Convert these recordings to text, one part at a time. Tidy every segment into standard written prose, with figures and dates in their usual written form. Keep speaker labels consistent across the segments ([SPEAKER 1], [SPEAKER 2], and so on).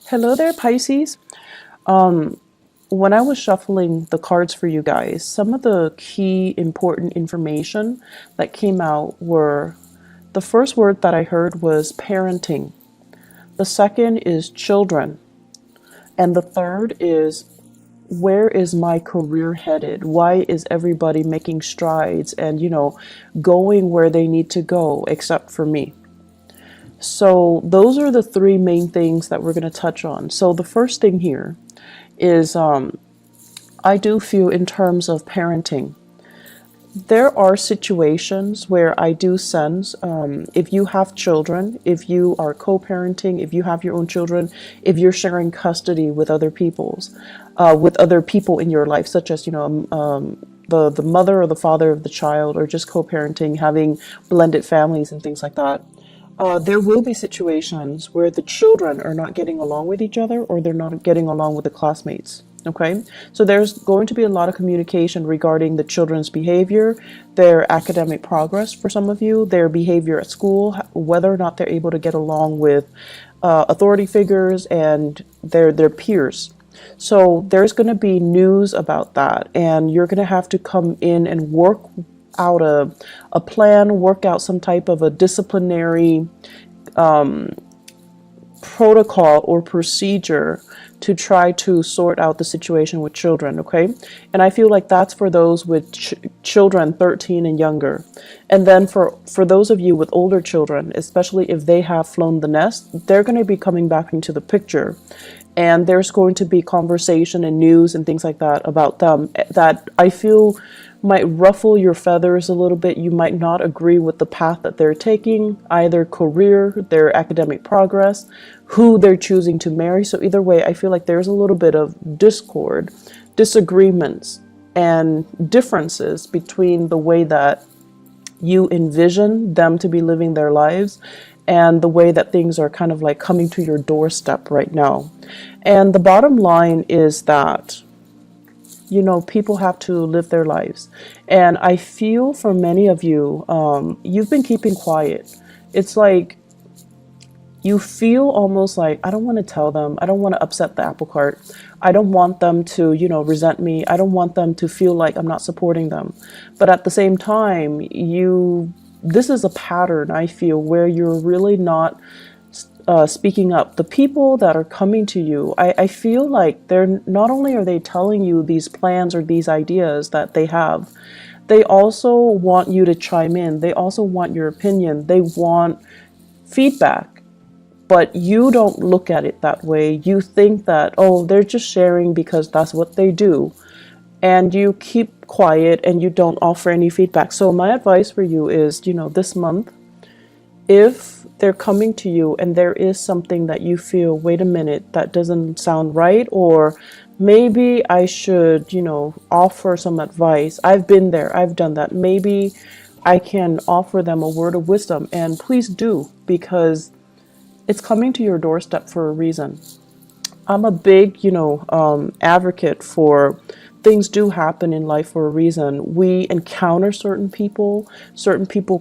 [SPEAKER 1] Hello there, Pisces. Um, when I was shuffling the cards for you guys, some of the key important information that came out were the first word that I heard was parenting. The second is children. And the third is where is my career headed? Why is everybody making strides and, going where they need to go except for me? So, those are the three main things that we're going to touch on. So, the first thing here is I do feel in terms of parenting. There are situations where I do sense if you have children, if you are co-parenting, if you have your own children, if you're sharing custody with other people in your life, such as the mother or the father of the child, or just co-parenting, having blended families and things like that. There will be situations where the children are not getting along with each other or they're not getting along with the classmates. Okay, so there's going to be a lot of communication regarding the children's behavior, their academic progress for some of you, their behavior at school, whether or not they're able to get along with authority figures and their peers. So there's going to be news about that, and you're going to have to come in and work out a plan, work out some type of a disciplinary protocol or procedure to try to sort out the situation with children, okay? And I feel like that's for those with children 13 and younger. And then for those of you with older children, especially if they have flown the nest, they're going to be coming back into the picture. And there's going to be conversation and news and things like that about them that I feel might ruffle your feathers a little bit. You might not agree with the path that they're taking, either career, their academic progress, who they're choosing to marry. So either way, I feel like there's a little bit of discord, disagreements, and differences between the way that you envision them to be living their lives and the way that things are kind of like coming to your doorstep right now. And the bottom line is that people have to live their lives. And I feel for many of you, you've been keeping quiet. It's like you feel almost like, I don't want to tell them. I don't want to upset the apple cart. I don't want them to, resent me. I don't want them to feel like I'm not supporting them. But at the same time, this is a pattern, I feel, where you're really not speaking up. The people that are coming to you, I feel like they're not only are they telling you these plans or these ideas that they have, they also want you to chime in. They also want your opinion. They want feedback. But you don't look at it that way. You think that, oh, they're just sharing because that's what they do. And you keep quiet and you don't offer any feedback. So my advice for you is, this month, if they're coming to you and there is something that you feel, wait a minute, that doesn't sound right, or maybe I should, offer some advice. I've been there, I've done that. Maybe I can offer them a word of wisdom, and please do, because it's coming to your doorstep for a reason. I'm a big, advocate for things do happen in life for a reason. We encounter certain people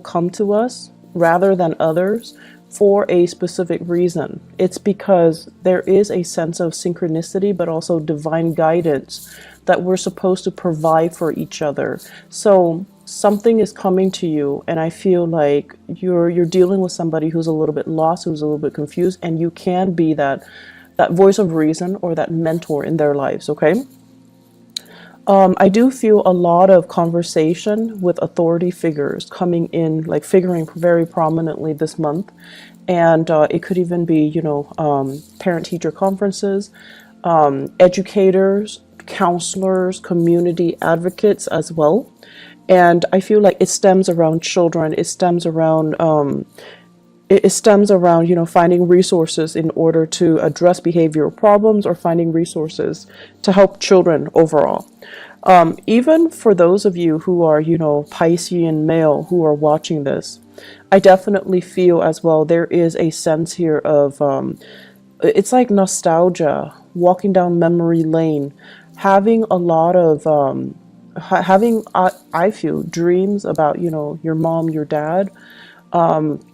[SPEAKER 1] come to us rather than others for a specific reason. It's because there is a sense of synchronicity, but also divine guidance that we're supposed to provide for each other. So something is coming to you, and I feel like you're dealing with somebody who's a little bit lost, who's a little bit confused, and you can be that voice of reason or that mentor in their lives, okay? I do feel a lot of conversation with authority figures coming in, like figuring very prominently this month. And it could even be, parent-teacher conferences, educators, counselors, community advocates as well. And I feel like it stems around children. It stems around finding resources in order to address behavioral problems, or finding resources to help children overall. Even for those of you who are, Piscean male who are watching this, I definitely feel as well there is a sense here of, it's like nostalgia, walking down memory lane, having a lot of, I feel, dreams about, your mom, your dad,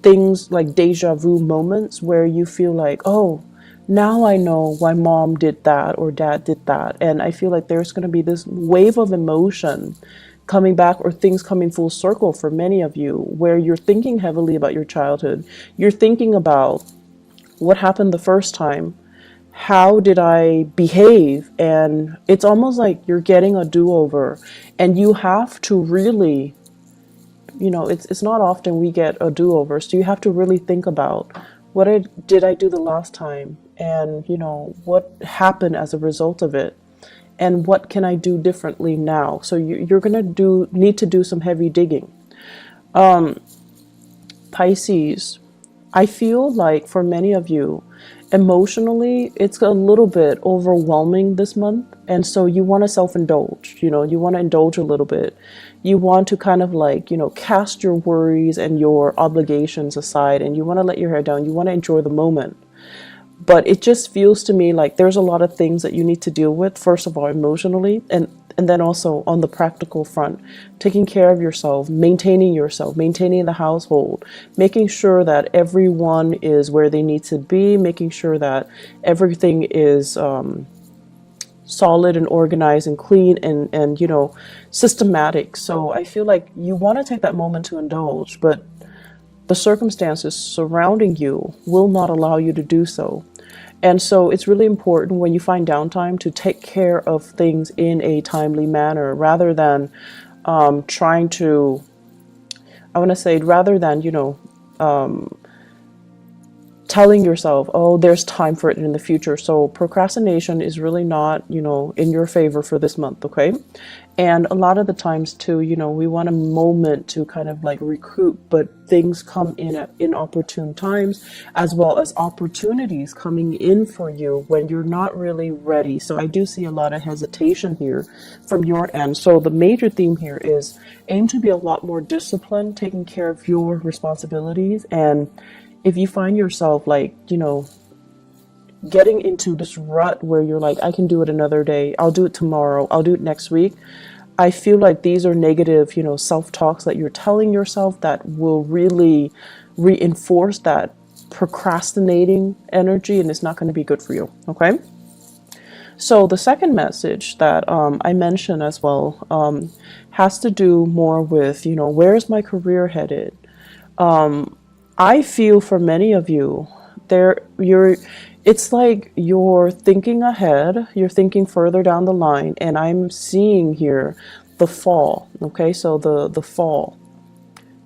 [SPEAKER 1] things like deja vu moments where you feel like, oh, now I know why mom did that or dad did that. And I feel like there's going to be this wave of emotion coming back, or things coming full circle for many of you, where you're thinking heavily about your childhood. You're thinking about what happened the first time. How did I behave? And it's almost like you're getting a do-over, and you have to really, it's not often we get a do-over, so you have to really think about did I do the last time, and what happened as a result of it, and what can I do differently now. So you're gonna need to do some heavy digging. Pisces, I feel like for many of you, emotionally, it's a little bit overwhelming this month. And so you want to self-indulge, you want to indulge a little bit. You want to kind of like, cast your worries and your obligations aside, and you want to let your hair down. You want to enjoy the moment. But it just feels to me like there's a lot of things that you need to deal with, first of all, emotionally, and then also on the practical front, taking care of yourself, maintaining the household, making sure that everyone is where they need to be, making sure that everything is solid and organized and clean and systematic. So I feel like you want to take that moment to indulge, but the circumstances surrounding you will not allow you to do so. And so it's really important when you find downtime to take care of things in a timely manner, rather than trying to, I want to say, rather than, telling yourself, oh, there's time for it in the future. So procrastination is really not, in your favor for this month, okay? And a lot of the times too, we want a moment to kind of like recoup, but things come in at inopportune times, as well as opportunities coming in for you when you're not really ready. So I do see a lot of hesitation here from your end. So the major theme here is aim to be a lot more disciplined, taking care of your responsibilities. And if you find yourself like, getting into this rut where you're like, I can do it another day, I'll do it tomorrow, I'll do it next week, I feel like these are negative, self-talks that you're telling yourself that will really reinforce that procrastinating energy, and it's not going to be good for you, okay? So the second message that I mentioned as well has to do more with, where's my career headed? I feel for many of you, it's like you're thinking ahead, you're thinking further down the line, and I'm seeing here the fall, okay? So the fall.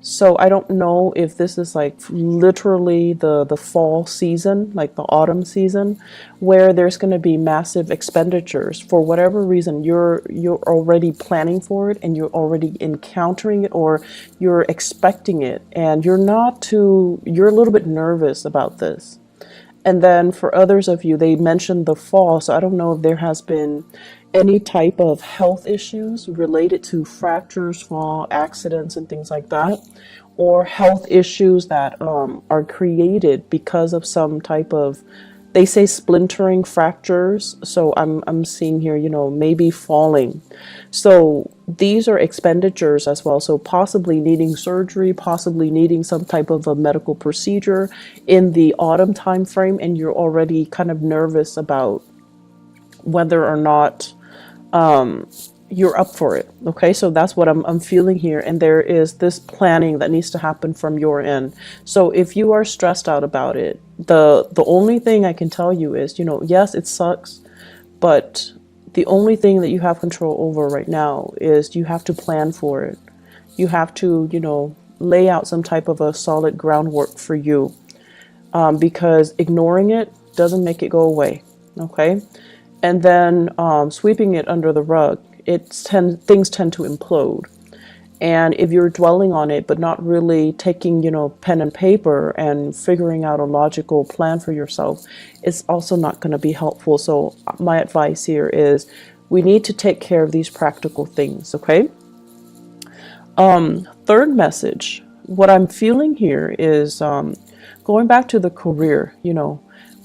[SPEAKER 1] So I don't know if this is like literally the fall season, like the autumn season, where there's going to be massive expenditures for whatever reason. You're already planning for it, and you're already encountering it, or you're expecting it, and you're a little bit nervous about this. And then for others of you, they mentioned the fall. So I don't know if there has been any type of health issues related to fractures, fall, accidents, and things like that, or health issues that are created because of some type of, they say, splintering fractures. So I'm seeing here, maybe falling. So these are expenditures as well. So possibly needing surgery, possibly needing some type of a medical procedure in the autumn time frame, and you're already kind of nervous about whether or not you're up for it. Okay, so that's what I'm feeling here, and there is this planning that needs to happen from your end. So if you are stressed out about it, the only thing I can tell you is, yes, it sucks, but the only thing that you have control over right now is you have to plan for it. You have to, lay out some type of a solid groundwork for you, because ignoring it doesn't make it go away. Okay. And then sweeping it under the rug, things tend to implode. And if you're dwelling on it, but not really taking, pen and paper and figuring out a logical plan for yourself, it's also not going to be helpful. So my advice here is we need to take care of these practical things, okay? Third message, what I'm feeling here is going back to the career,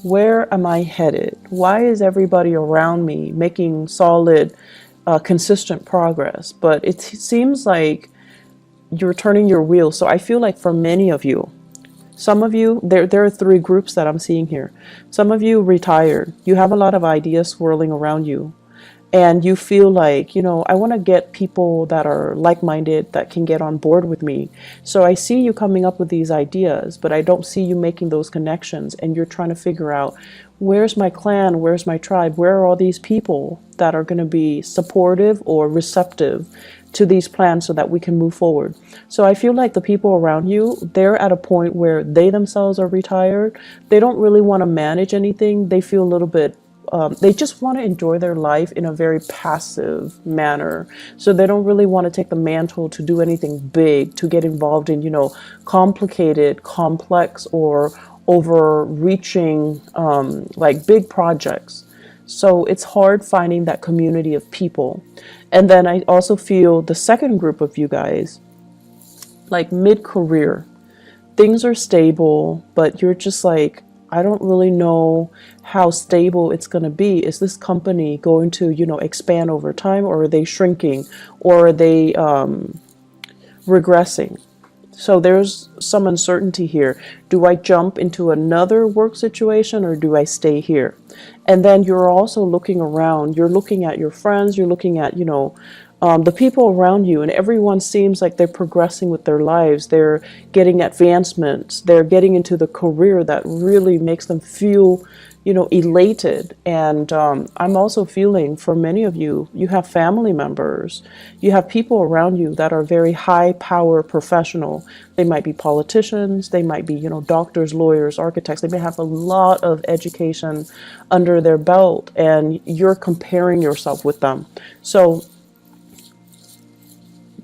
[SPEAKER 1] where am I headed? Why is everybody around me making solid, consistent progress? But it seems like you're turning your wheel. So I feel like for many of you, Some of you, there are three groups that I'm seeing here. Some of you retired. You have a lot of ideas swirling around you. And you feel like, I want to get people that are like-minded that can get on board with me. So I see you coming up with these ideas, but I don't see you making those connections. And you're trying to figure out, where's my clan? Where's my tribe? Where are all these people that are going to be supportive or receptive to these plans so that we can move forward? So I feel like the people around you, they're at a point where they themselves are retired. They don't really want to manage anything. They feel a little bit they just want to enjoy their life in a very passive manner. So they don't really want to take the mantle to do anything big, to get involved in, complicated, complex, or overreaching, like big projects. So it's hard finding that community of people. And then I also feel the second group of you guys, like mid-career, things are stable, but you're just like, I don't really know how stable it's going to be. Is this company going to, expand over time, or are they shrinking, or are they regressing? So there's some uncertainty here. Do I jump into another work situation, or do I stay here? And then you're also looking around. You're looking at your friends. You're looking at, the people around you, and everyone seems like they're progressing with their lives. They're getting advancements. They're getting into the career that really makes them feel, elated. And I'm also feeling, for many of you, you have family members. You have people around you that are very high power professional. They might be politicians. They might be, doctors, lawyers, architects. They may have a lot of education under their belt, and you're comparing yourself with them. So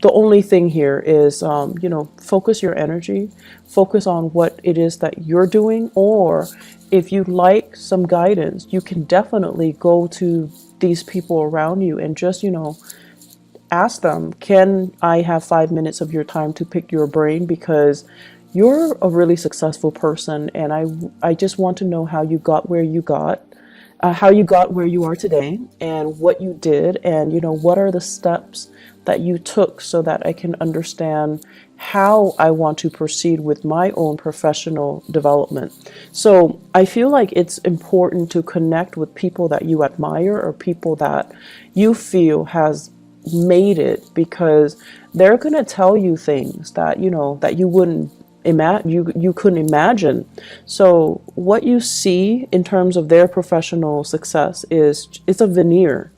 [SPEAKER 1] the only thing here is, focus your energy, focus on what it is that you're doing. Or if you'd like some guidance, you can definitely go to these people around you and just, ask them, can I have 5 minutes of your time to pick your brain? Because you're a really successful person, and I just want to know how you got where you got. How you got where you are today, and what you did, and what are the steps that you took, so that I can understand how I want to proceed with my own professional development. So I feel like it's important to connect with people that you admire, or people that you feel has made it, because they're going to tell you things that that you wouldn't you couldn't imagine. So what you see in terms of their professional success is, it's a veneer.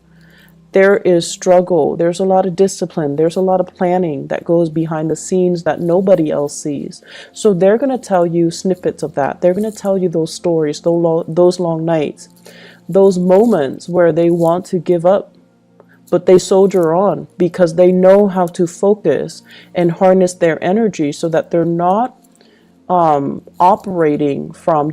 [SPEAKER 1] There is struggle, there's a lot of discipline, there's a lot of planning that goes behind the scenes that nobody else sees. So they're going to tell you snippets of that. They're going to tell you those stories, those long nights, those moments where they want to give up, but they soldier on because they know how to focus and harness their energy, so that they're not operating from,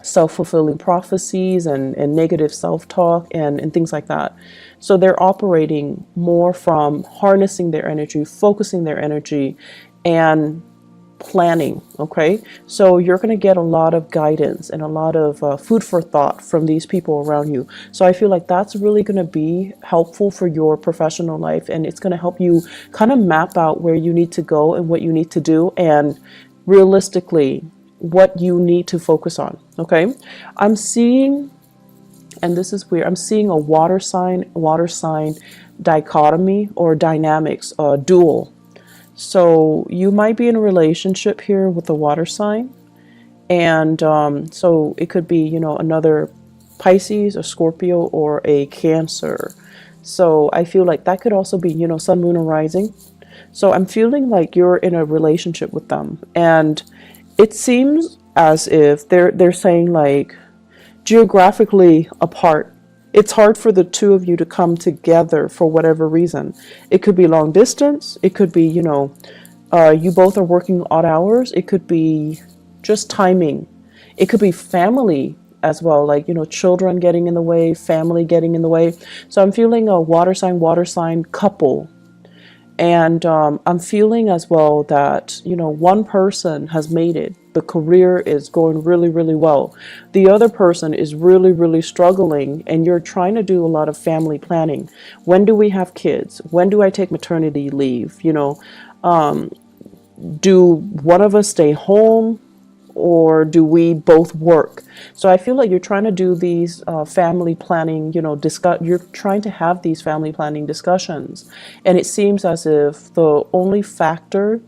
[SPEAKER 1] self-fulfilling prophecies and negative self-talk and things like that. So they're operating more from harnessing their energy, focusing their energy, and planning. Okay, so you're going to get a lot of guidance and a lot of food for thought from these people around you. So I feel like that's really going to be helpful for your professional life, and it's going to help you kind of map out where you need to go and what you need to do, and realistically what you need to focus on. Okay, I'm seeing, and this is weird, I'm seeing a water sign dichotomy or dynamics, dual. So you might be in a relationship here with a water sign, and so it could be, another Pisces, a Scorpio, or a Cancer. So I feel like that could also be, Sun, Moon, or Rising. So I'm feeling like you're in a relationship with them, and it seems as if they're saying, like, geographically apart, it's hard for the two of you to come together for whatever reason. It could be long distance. It could be, you both are working odd hours. It could be just timing. It could be family as well, like, children getting in the way, family getting in the way. So I'm feeling a water sign couple. And I'm feeling as well that, one person has made it. The career is going really, really well. The other person is really, really struggling, and you're trying to do a lot of family planning. When do we have kids? When do I take maternity leave? Do one of us stay home or do we both work? So I feel like you're trying to do these family planning, you're trying to have these family planning discussions. And it seems as if the only factor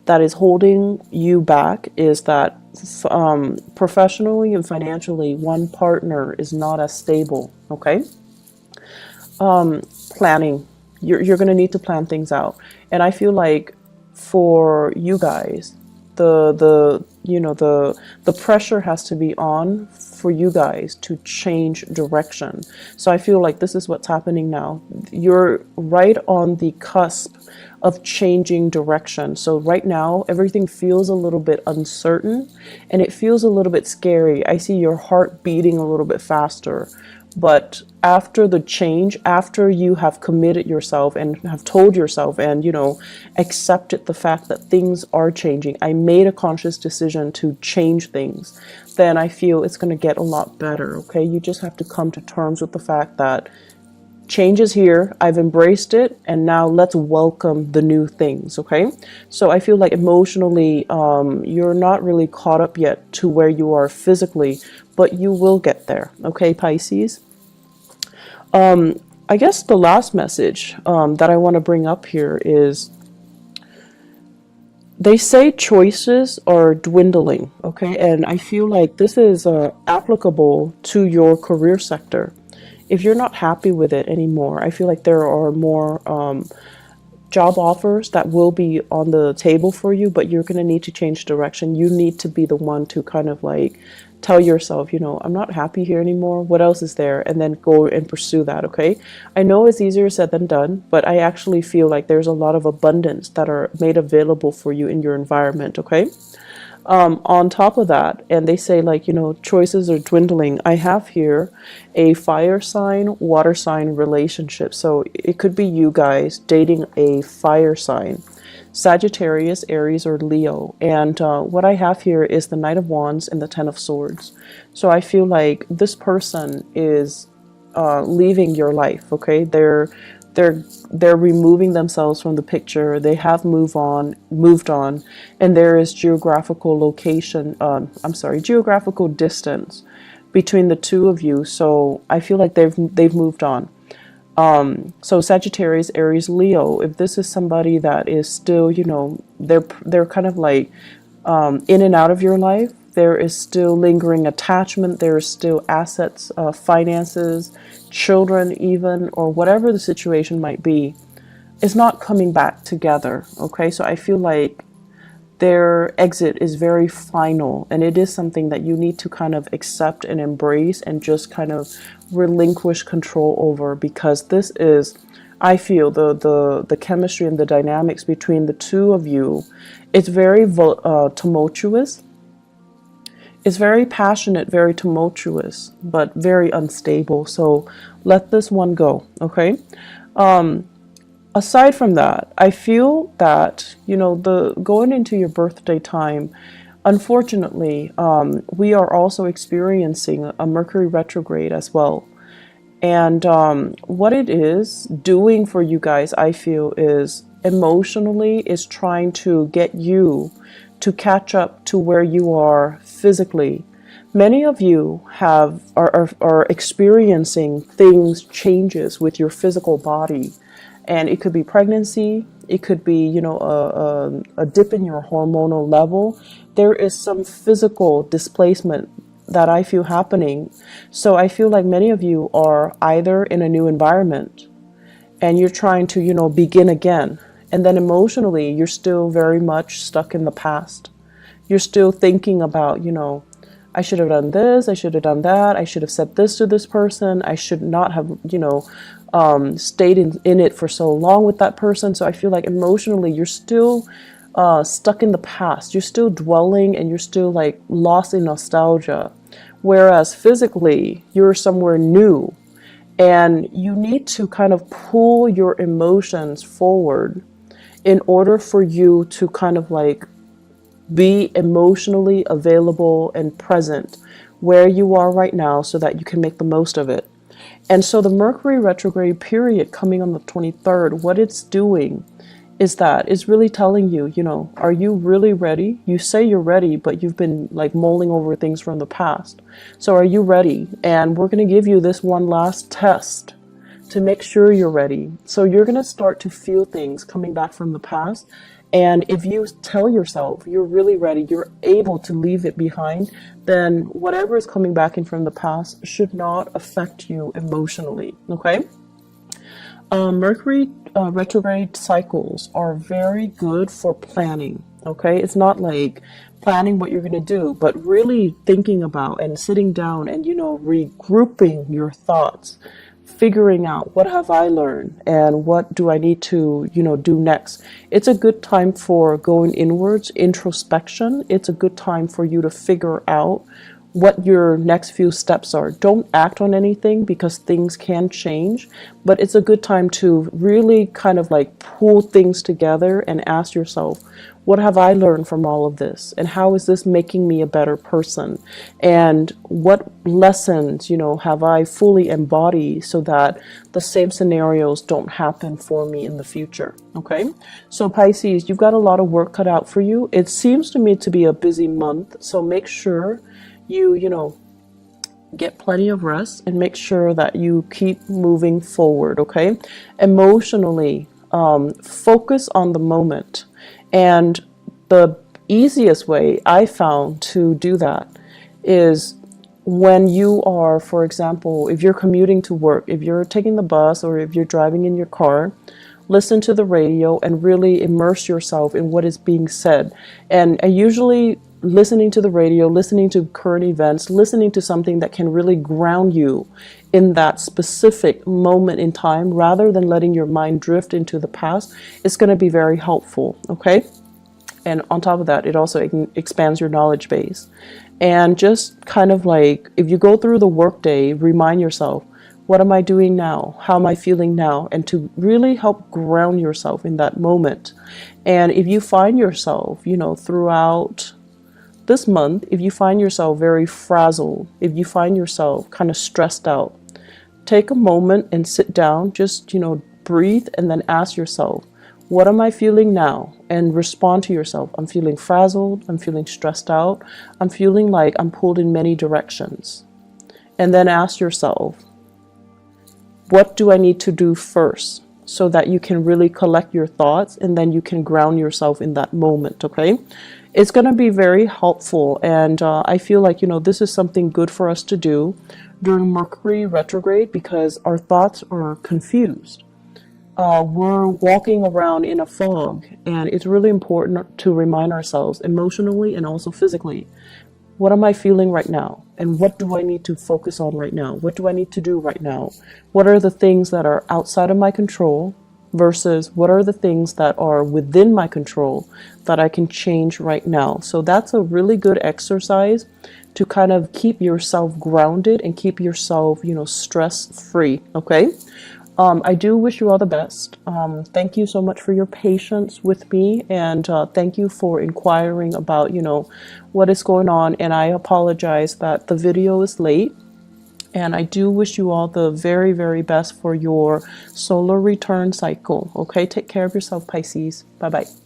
[SPEAKER 1] that is holding you back is that professionally and financially, one partner is not as stable, okay? Planning. You're going to need to plan things out. And I feel like for you guys, the pressure has to be on for you guys to change direction. So I feel like this is what's happening now. You're right on the cusp of changing direction. So right now everything feels a little bit uncertain and it feels a little bit scary. I see your heart beating a little bit faster. But after the change, after you have committed yourself and have told yourself and, accepted the fact that things are changing, I made a conscious decision to change things, then I feel it's going to get a lot better, okay? You just have to come to terms with the fact that change is here, I've embraced it, and now let's welcome the new things, okay? So I feel like emotionally, you're not really caught up yet to where you are physically, but you will get there, okay, Pisces? I guess the last message that I want to bring up here is they say choices are dwindling, okay? And I feel like this is applicable to your career sector. If you're not happy with it anymore, I feel like there are more job offers that will be on the table for you, but you're going to need to change direction. You need to be the one to kind of like tell yourself, I'm not happy here anymore. What else is there? And then go and pursue that, okay? I know it's easier said than done, but I actually feel like there's a lot of abundance that are made available for you in your environment, okay? On top of that, and they say like, choices are dwindling. I have here a fire sign, water sign relationship. So it could be you guys dating a fire sign, Sagittarius, Aries, or Leo. And what I have here is the Knight of Wands and the Ten of Swords. So I feel like this person is leaving your life, okay? They're removing themselves from the picture. They have moved on, and there is geographical distance between the two of you. So I feel like they've moved on. So Sagittarius, Aries, Leo, if this is somebody that is still, they're kind of like in and out of your life, there is still lingering attachment, there is still assets, finances, children even, or whatever the situation might be, is not coming back together, okay? So I feel like their exit is very final, and it is something that you need to kind of accept and embrace and just kind of relinquish control over, because this is, I feel, the chemistry and the dynamics between the two of you, it's very tumultuous. It's very passionate, very tumultuous, but very unstable. So let this one go, okay? Aside from that, I feel that, the going into your birthday time, unfortunately, we are also experiencing a Mercury retrograde as well. And what it is doing for you guys, I feel, is emotionally is trying to get you to catch up to where you are physically. Many of you are experiencing changes with your physical body, and it could be pregnancy, it could be a dip in your hormonal level. There is some physical displacement that I feel happening. So I feel like many of you are either in a new environment and you're trying to begin again. And then emotionally, you're still very much stuck in the past. You're still thinking about, I should have done this, I should have done that, I should have said this to this person, I should not have, stayed in it for so long with that person. So I feel like emotionally, you're still stuck in the past. You're still dwelling and you're still like lost in nostalgia. Whereas physically, you're somewhere new. And you need to kind of pull your emotions forward in order for you to kind of like be emotionally available and present where you are right now so that you can make the most of it. And so the Mercury retrograde period coming on the 23rd, what it's doing is that it's really telling you, you know, are you really ready? You say you're ready, but you've been like mulling over things from the past. So are you ready? And we're going to give you this one last test to make sure you're ready. So you're going to start to feel things coming back from the past. And if you tell yourself you're really ready, you're able to leave it behind, then whatever is coming back in from the past should not affect you emotionally. Okay? Mercury retrograde cycles are very good for planning. Okay, it's not like planning what you're going to do, but really thinking about and sitting down and, you know, regrouping your thoughts, figuring out what have I learned and what do I need to, you know, do next. It's a good time for going inwards, introspection. It's a good time for you to figure out what your next few steps are. Don't act on anything because things can change, but it's a good time to really kind of like pull things together and ask yourself, what have I learned from all of this? And how is this making me a better person? And what lessons, you know, have I fully embodied so that the same scenarios don't happen for me in the future? Okay. So Pisces, you've got a lot of work cut out for you. It seems to me to be a busy month. So make sure you know, get plenty of rest and make sure that you keep moving forward. Okay. Emotionally, focus on the moment. And the easiest way I found to do that is when you are, for example, if you're commuting to work, if you're taking the bus or if you're driving in your car, listen to the radio and really immerse yourself in what is being said. And usually listening to the radio, listening to current events, listening to something that can really ground you in that specific moment in time rather than letting your mind drift into the past is going to be very helpful. Okay. And on top of that, it also expands your knowledge base. And just kind of like, if you go through the workday, remind yourself, what am I doing now? How am I feeling now? And to really help ground yourself in that moment. And if you find yourself, you know, throughout this month, if you find yourself very frazzled, if you find yourself kind of stressed out, take a moment and sit down, just, you know, breathe and then ask yourself, what am I feeling now? And respond to yourself. I'm feeling frazzled. I'm feeling stressed out. I'm feeling like I'm pulled in many directions. And then ask yourself, what do I need to do first? So that you can really collect your thoughts and then you can ground yourself in that moment. Okay. It's going to be very helpful. And I feel like, you know, this is something good for us to do during Mercury retrograde because our thoughts are confused. We're walking around in a fog, and it's really important to remind ourselves emotionally and also physically, what am I feeling right now? And what do I need to focus on right now? What do I need to do right now? What are the things that are outside of my control versus what are the things that are within my control that I can change right now? So that's a really good exercise to kind of keep yourself grounded and keep yourself, you know, stress free. Okay. I do wish you all the best. Thank you so much for your patience with me, and thank you for inquiring about, you know, what is going on. And I apologize that the video is late. And I do wish you all the very, very best for your solar return cycle. Okay, take care of yourself, Pisces. Bye-bye.